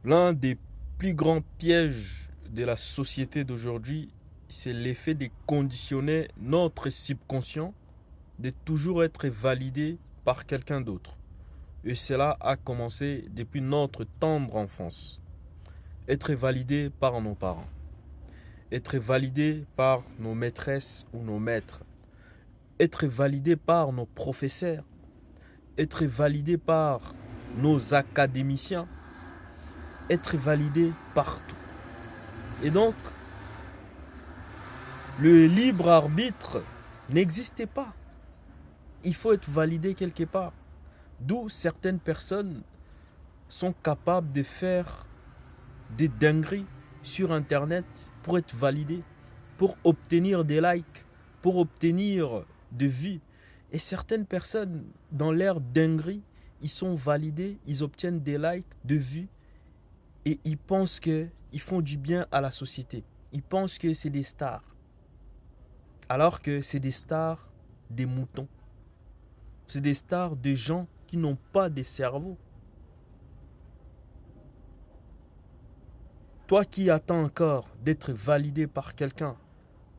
L'un des plus grands pièges de la société d'aujourd'hui, c'est l'effet de conditionner notre subconscient de toujours être validé par quelqu'un d'autre. Et cela a commencé depuis notre tendre enfance. Être validé par nos parents. Être validé par nos maîtresses ou nos maîtres. Être validé par nos professeurs. Être validé par nos académiciens. Être validé partout. Et donc, le libre arbitre n'existait pas. Il faut être validé quelque part. D'où certaines personnes sont capables de faire des dingueries sur Internet pour être validées, pour obtenir des likes, pour obtenir de vues. Et certaines personnes, dans leur dinguerie, ils sont validés, ils obtiennent des likes, de vues, et ils pensent qu'ils font du bien à la société. Ils pensent que c'est des stars. Alors que c'est des stars des moutons. C'est des stars de gens qui n'ont pas de cerveau. Toi qui attends encore d'être validé par quelqu'un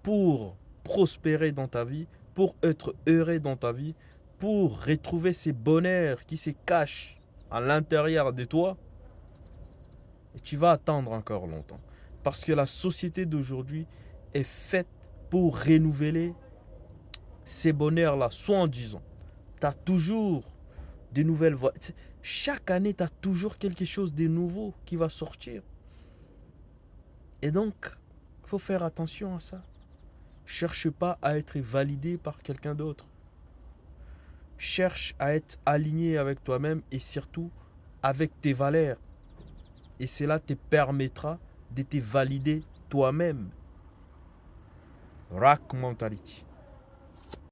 pour prospérer dans ta vie, pour être heureux dans ta vie, pour retrouver ces bonheurs qui se cachent à l'intérieur de toi, et tu vas attendre encore longtemps. Parce que la société d'aujourd'hui est faite pour renouveler ces bonheurs-là, soi-disant. Tu as toujours des nouvelles voies. Chaque année, tu as toujours quelque chose de nouveau qui va sortir. Et donc, il faut faire attention à ça. Cherche pas à être validé par quelqu'un d'autre. Cherche à être aligné avec toi-même et surtout avec tes valeurs. Et cela te permettra de te valider toi-même. Rack Mentality.